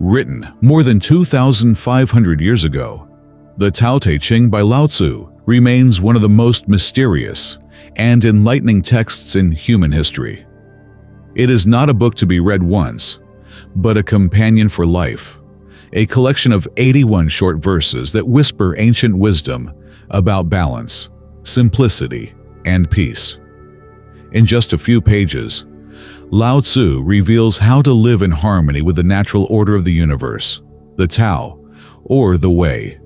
Written more than 2,500 years ago, the Tao Te Ching by Lao Tzu remains one of the most mysterious and enlightening texts in human history. It is not a book to be read once, but a companion for life, a collection of 81 short verses that whisper ancient wisdom about balance, simplicity, and peace. In just a few pages, Lao Tzu reveals how to live in harmony with the natural order of the universe, the Tao, or the Way.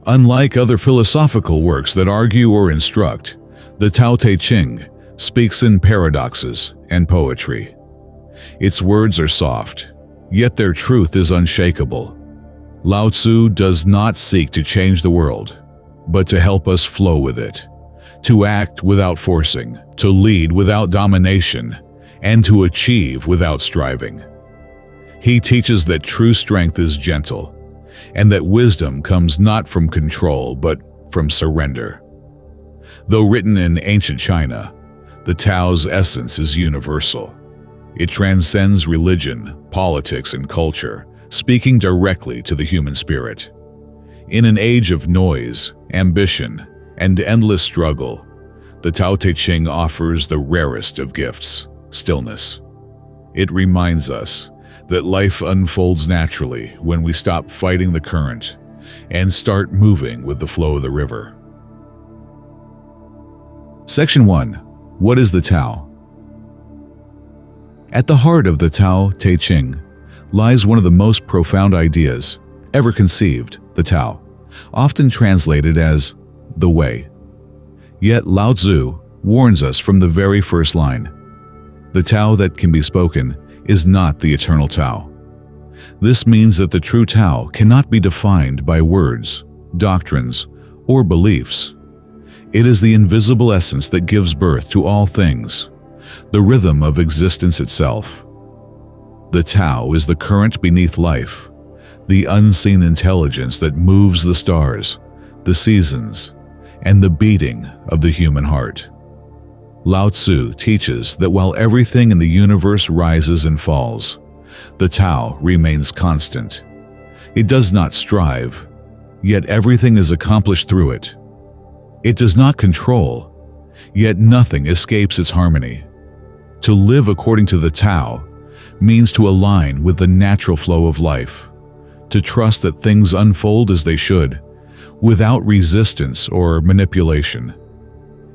Unlike other philosophical works that argue or instruct, the Tao Te Ching speaks in paradoxes and poetry. Its words are soft, yet their truth is unshakable. Lao Tzu does not seek to change the world, but to help us flow with it, to act without forcing, to lead without domination, and to achieve without striving. He teaches that true strength is gentle, and that wisdom comes not from control but from surrender. Though written in ancient China, the Tao's essence is universal. It transcends religion, politics, and culture, speaking directly to the human spirit. In an age of noise, ambition, and endless struggle, the Tao Te Ching offers the rarest of gifts: stillness. It reminds us that life unfolds naturally when we stop fighting the current and start moving with the flow of the river. Section 1. What is the Tao? At the heart of the Tao Te Ching lies one of the most profound ideas ever conceived, the Tao, often translated as the Way. Yet Lao Tzu warns us from the very first line: the Tao that can be spoken is not the eternal Tao. This means that the true Tao cannot be defined by words, doctrines, or beliefs. It is the invisible essence that gives birth to all things, the rhythm of existence itself. The Tao is the current beneath life, the unseen intelligence that moves the stars, the seasons, and the beating of the human heart. Lao Tzu teaches that while everything in the universe rises and falls, the Tao remains constant. It does not strive, yet everything is accomplished through it. It does not control, yet nothing escapes its harmony. To live according to the Tao means to align with the natural flow of life, to trust that things unfold as they should, without resistance or manipulation.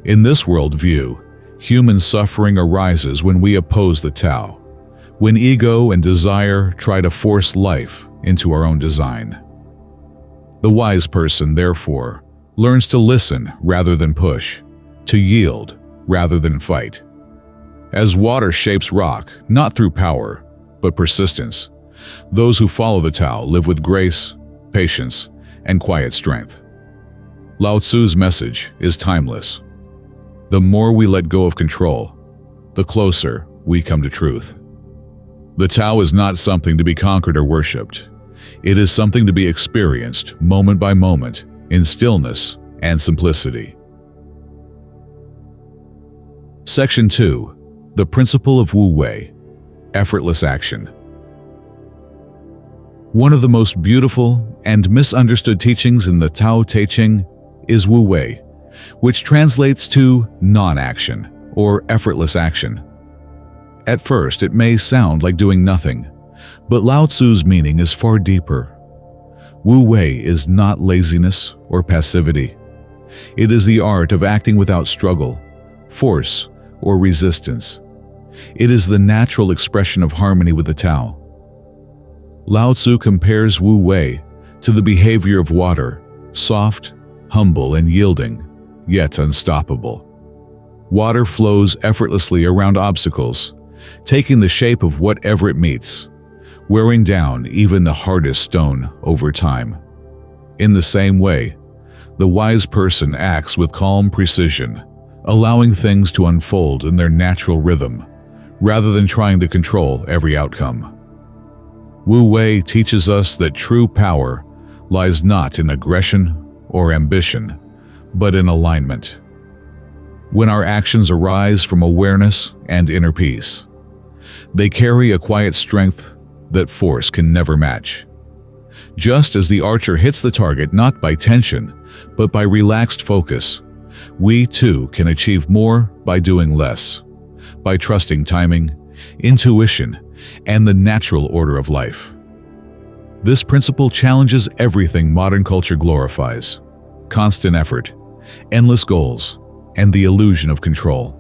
In this worldview, human suffering arises when we oppose the Tao, when ego and desire try to force life into our own design. The wise person, therefore, learns to listen rather than push, to yield rather than fight. As water shapes rock, not through power, but persistence, those who follow the Tao live with grace, patience, and quiet strength. Lao Tzu's message is timeless. The more we let go of control, the closer we come to truth. The Tao is not something to be conquered or worshipped. It is something to be experienced moment by moment in stillness and simplicity. Section 2. The Principle of Wu Wei, Effortless Action. One of the most beautiful and misunderstood teachings in the Tao Te Ching is Wu Wei, which translates to non-action or effortless action. At first, it may sound like doing nothing, but Lao Tzu's meaning is far deeper. Wu Wei is not laziness or passivity. It is the art of acting without struggle, force, or resistance. It is the natural expression of harmony with the Tao. Lao Tzu compares Wu Wei to the behavior of water, soft, humble, and yielding, yet unstoppable. Water flows effortlessly around obstacles, taking the shape of whatever it meets, wearing down even the hardest stone over time. In the same way, the wise person acts with calm precision, allowing things to unfold in their natural rhythm, rather than trying to control every outcome. Wu Wei teaches us that true power lies not in aggression or ambition, but in alignment. When our actions arise from awareness and inner peace, they carry a quiet strength that force can never match. Just as the archer hits the target not by tension, but by relaxed focus, we too can achieve more by doing less, by trusting timing, intuition, and the natural order of life. This principle challenges everything modern culture glorifies: constant effort, endless goals, and the illusion of control.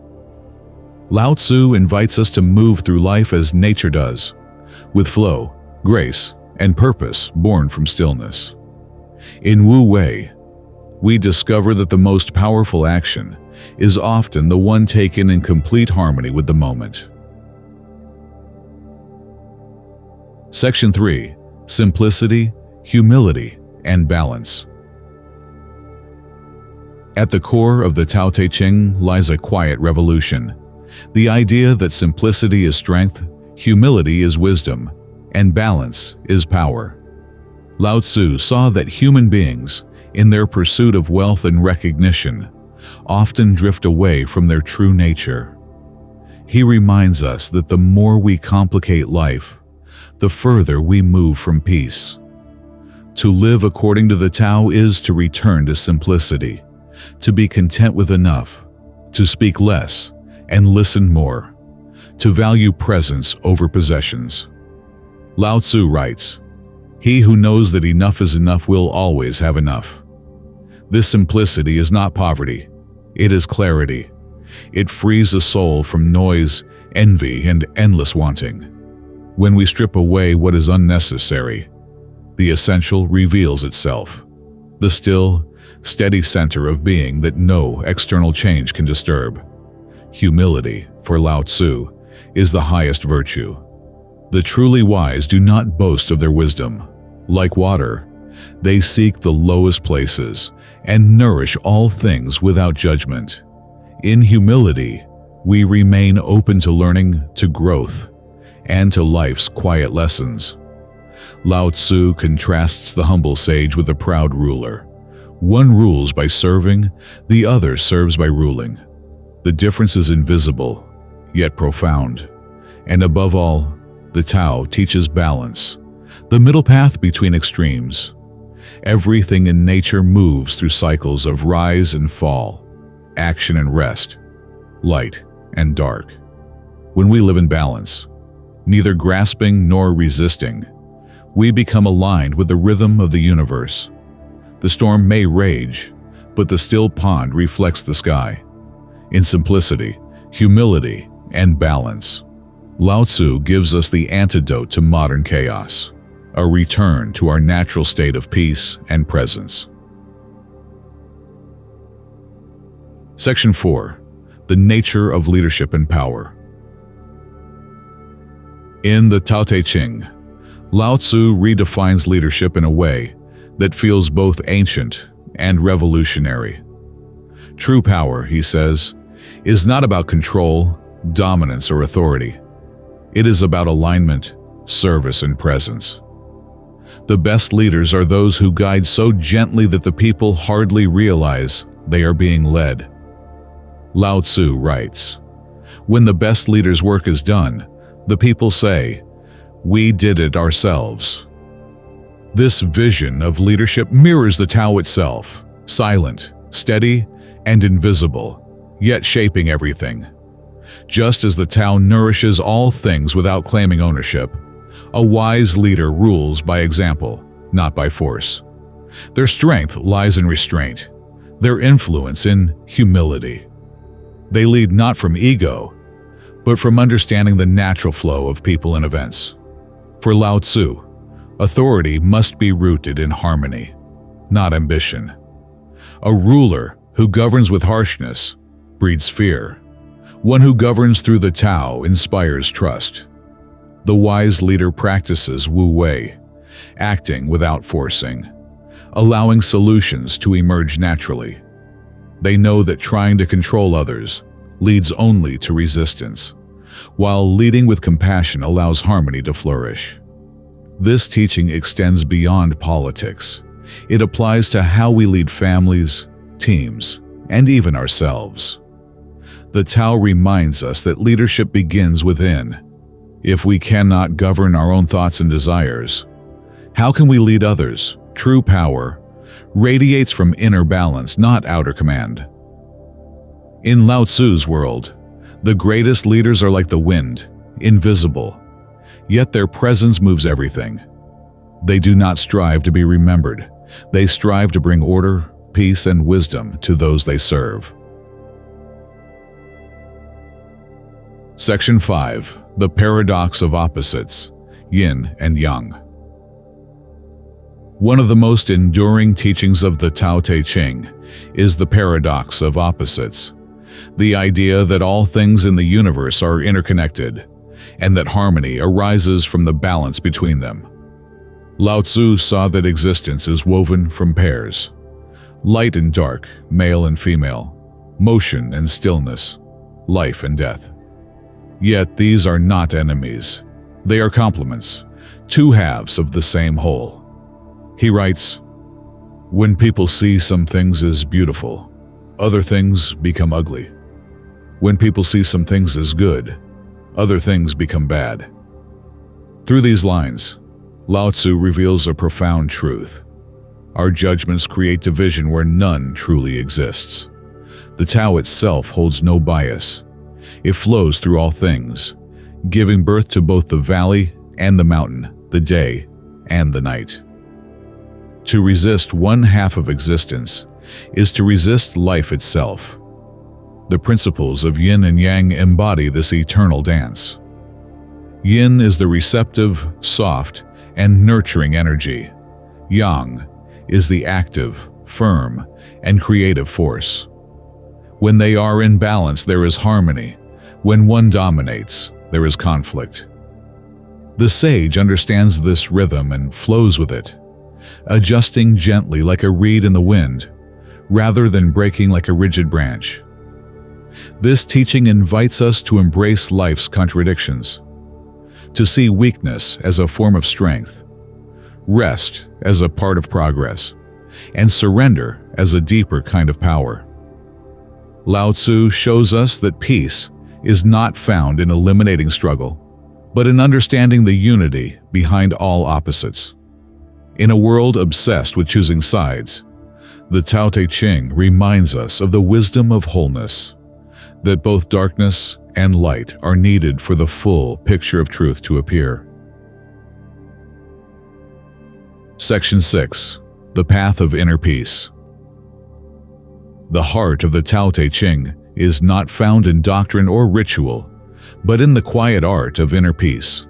Lao Tzu invites us to move through life as nature does, with flow, grace, and purpose born from stillness. In Wu Wei, we discover that the most powerful action is often the one taken in complete harmony with the moment. Section 3. Simplicity, Humility, and Balance. At the core of the Tao Te Ching lies a quiet revolution: the idea that simplicity is strength, humility is wisdom, and balance is power. Lao Tzu saw that human beings, in their pursuit of wealth and recognition, often drift away from their true nature. He reminds us that the more we complicate life, the further we move from peace. To live according to the Tao is to return to simplicity, to be content with enough, to speak less and listen more, to value presence over possessions. Lao Tzu writes, "He who knows that enough is enough will always have enough." This simplicity is not poverty, it is clarity. It frees the soul from noise, envy, and endless wanting. When we strip away what is unnecessary, the essential reveals itself, the still, steady center of being that no external change can disturb. Humility, for Lao Tzu, is the highest virtue. The truly wise do not boast of their wisdom. Like water, they seek the lowest places and nourish all things without judgment. In humility, we remain open to learning, to growth, and to life's quiet lessons. Lao Tzu contrasts the humble sage with a proud ruler. One rules by serving, the other serves by ruling. The difference is invisible, yet profound. And above all, the Tao teaches balance, the middle path between extremes. Everything in nature moves through cycles of rise and fall, action and rest, light and dark. When we live in balance, neither grasping nor resisting, we become aligned with the rhythm of the universe. The storm may rage, but the still pond reflects the sky. In simplicity, humility, and balance, Lao Tzu gives us the antidote to modern chaos, a return to our natural state of peace and presence. Section 4. The Nature of Leadership and Power. In the Tao Te Ching, Lao Tzu redefines leadership in a way that feels both ancient and revolutionary. True power, he says, is not about control, dominance, or authority. It is about alignment, service, and presence. The best leaders are those who guide so gently that the people hardly realize they are being led. Lao Tzu writes, "When the best leader's work is done, the people say, 'We did it ourselves.'" This vision of leadership mirrors the Tao itself, silent, steady, and invisible, yet shaping everything. Just as the Tao nourishes all things without claiming ownership, a wise leader rules by example, not by force. Their strength lies in restraint, their influence in humility. They lead not from ego, but from understanding the natural flow of people and events. For Lao Tzu, authority must be rooted in harmony, not ambition. A ruler who governs with harshness breeds fear. One who governs through the Tao inspires trust. The wise leader practices Wu Wei, acting without forcing, allowing solutions to emerge naturally. They know that trying to control others leads only to resistance, while leading with compassion allows harmony to flourish. This teaching extends beyond politics. It applies to how we lead families, teams, and even ourselves. The Tao reminds us that leadership begins within. If we cannot govern our own thoughts and desires, how can we lead others? True power radiates from inner balance, not outer command. In Lao Tzu's world, the greatest leaders are like the wind, invisible, yet their presence moves everything. They do not strive to be remembered. They strive to bring order, peace, and wisdom to those they serve. Section 5. The Paradox of Opposites, Yin and Yang. One of the most enduring teachings of the Tao Te Ching is the paradox of opposites, the idea that all things in the universe are interconnected, and that harmony arises from the balance between them. Lao Tzu saw that existence is woven from pairs, light and dark, male and female, motion and stillness, life and death. Yet these are not enemies. They are complements, two halves of the same whole. He writes, "When people see some things as beautiful, other things become ugly. When people see some things as good, other things become bad." Through these lines, Lao Tzu reveals a profound truth. Our judgments create division where none truly exists. The Tao itself holds no bias. It flows through all things, giving birth to both the valley and the mountain, the day and the night. To resist one half of existence is to resist life itself. The principles of yin and yang embody this eternal dance. Yin is the receptive, soft, and nurturing energy. Yang is the active, firm, and creative force. When they are in balance, there is harmony. When one dominates, there is conflict. The sage understands this rhythm and flows with it, adjusting gently like a reed in the wind, rather than breaking like a rigid branch. This teaching invites us to embrace life's contradictions, to see weakness as a form of strength, rest as a part of progress, and surrender as a deeper kind of power. Lao Tzu shows us that peace is not found in eliminating struggle, but in understanding the unity behind all opposites. In a world obsessed with choosing sides, the Tao Te Ching reminds us of the wisdom of wholeness, that both darkness and light are needed for the full picture of truth to appear. Section 6. The Path of Inner Peace. The heart of the Tao Te Ching is not found in doctrine or ritual, but in the quiet art of inner peace,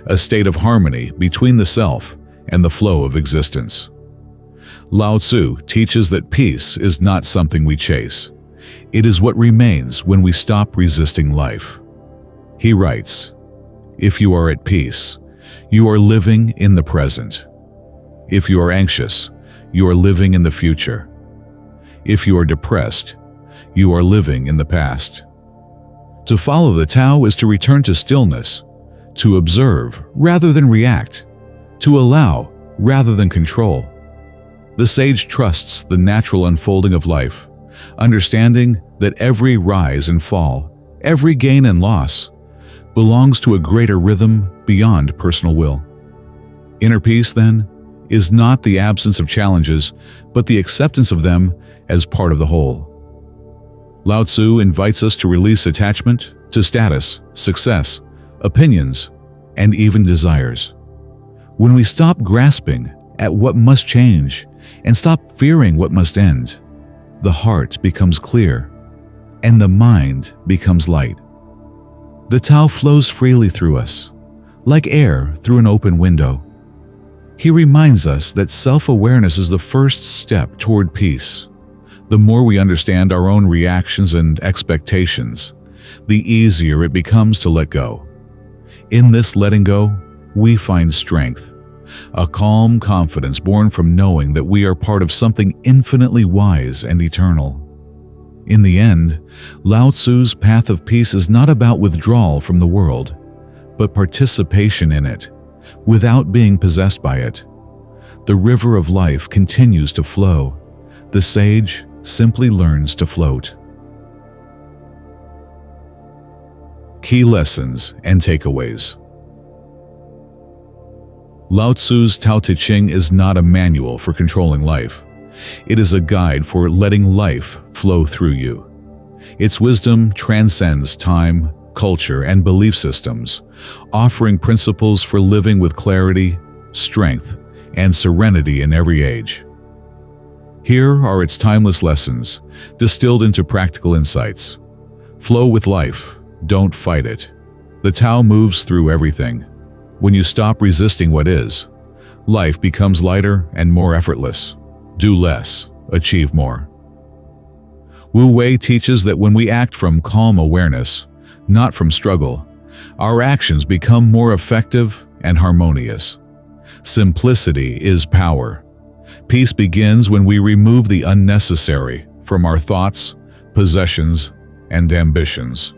a state of harmony between the self and the flow of existence. Lao Tzu teaches that peace is not something we chase. It is what remains when we stop resisting life. He writes, "If you are at peace, you are living in the present. If you are anxious, you are living in the future. If you are depressed, you are living in the past." To follow the Tao is to return to stillness, to observe rather than react, to allow rather than control. The sage trusts the natural unfolding of life, understanding that every rise and fall, every gain and loss, belongs to a greater rhythm beyond personal will. Inner peace, then, is not the absence of challenges, but the acceptance of them as part of the whole. Lao Tzu invites us to release attachment to status, success, opinions, and even desires. When we stop grasping at what must change and stop fearing what must end, the heart becomes clear and the mind becomes light. The Tao flows freely through us, like air through an open window. He reminds us that self-awareness is the first step toward peace. The more we understand our own reactions and expectations, the easier it becomes to let go. In this letting go, we find strength, a calm confidence born from knowing that we are part of something infinitely wise and eternal. In the end, Lao Tzu's path of peace is not about withdrawal from the world, but participation in it, without being possessed by it. The river of life continues to flow. The sage simply learns to float. Key lessons and takeaways. Lao Tzu's Tao Te Ching is not a manual for controlling life. It is a guide for letting life flow through you. Its wisdom transcends time, culture, and belief systems, offering principles for living with clarity, strength, and serenity in every age. Here are its timeless lessons, distilled into practical insights. Flow with life, don't fight it. The Tao moves through everything. When you stop resisting what is, life becomes lighter and more effortless. Do less, achieve more. Wu Wei teaches that when we act from calm awareness, not from struggle, our actions become more effective and harmonious. Simplicity is power. Peace begins when we remove the unnecessary from our thoughts, possessions, and ambitions.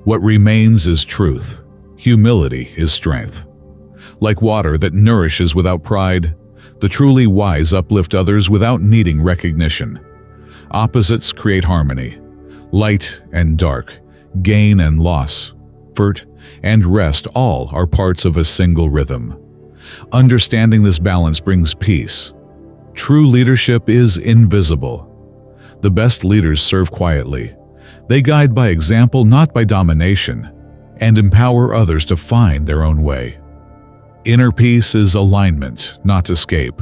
What remains is truth. Humility is strength. Like water that nourishes without pride, the truly wise uplift others without needing recognition. Opposites create harmony. Light and dark, gain and loss, effort and rest all are parts of a single rhythm. Understanding this balance brings peace. True leadership is invisible. The best leaders serve quietly. They guide by example, not by domination, and empower others to find their own way. Inner peace is alignment, not escape.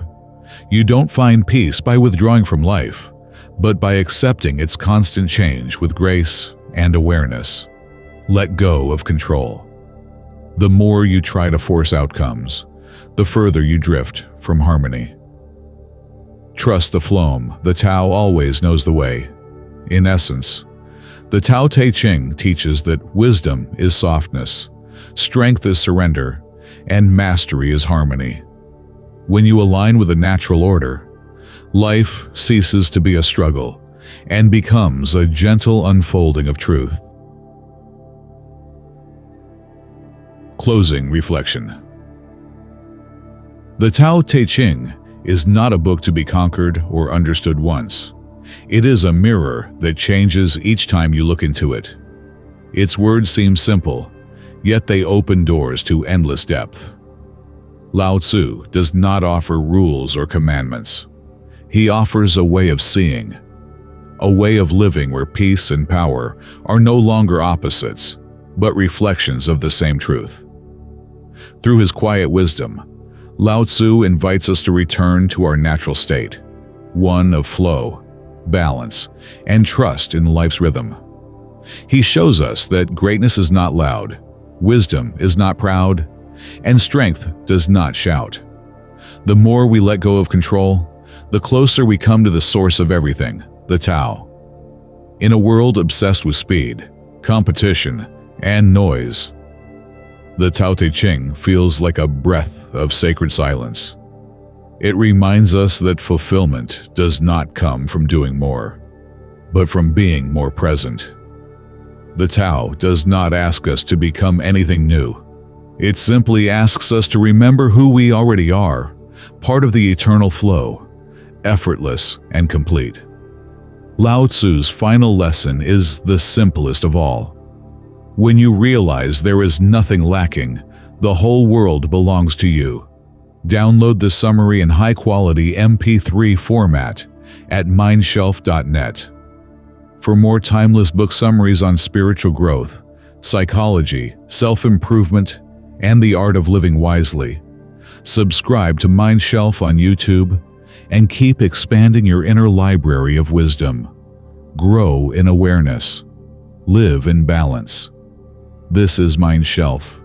You don't find peace by withdrawing from life, but by accepting its constant change with grace and awareness. Let go of control. The more you try to force outcomes, the further you drift from harmony. Trust the flow. The Tao always knows the way. In essence, the Tao Te Ching teaches that wisdom is softness, strength is surrender, and mastery is harmony. When you align with a natural order, life ceases to be a struggle and becomes a gentle unfolding of truth. Closing reflection. The Tao Te Ching is not a book to be conquered or understood once. It is a mirror that changes each time you look into it. Its words seem simple, yet they open doors to endless depth. Lao Tzu does not offer rules or commandments. He offers a way of seeing, a way of living where peace and power are no longer opposites, but reflections of the same truth. Through his quiet wisdom, Lao Tzu invites us to return to our natural state, one of flow, balance, and trust in life's rhythm. He shows us that greatness is not loud, wisdom is not proud, and strength does not shout. The more we let go of control, the closer we come to the source of everything, the Tao. In a world obsessed with speed, competition, and noise, the Tao Te Ching feels like a breath of sacred silence. It reminds us that fulfillment does not come from doing more, but from being more present. The Tao does not ask us to become anything new. It simply asks us to remember who we already are, part of the eternal flow, effortless and complete. Lao Tzu's final lesson is the simplest of all. When you realize there is nothing lacking, the whole world belongs to you. Download the summary in high-quality MP3 format at MindShelf.net. For more timeless book summaries on spiritual growth, psychology, self-improvement, and the art of living wisely, subscribe to MindShelf on YouTube and keep expanding your inner library of wisdom. Grow in awareness. Live in balance. This is MindShelf.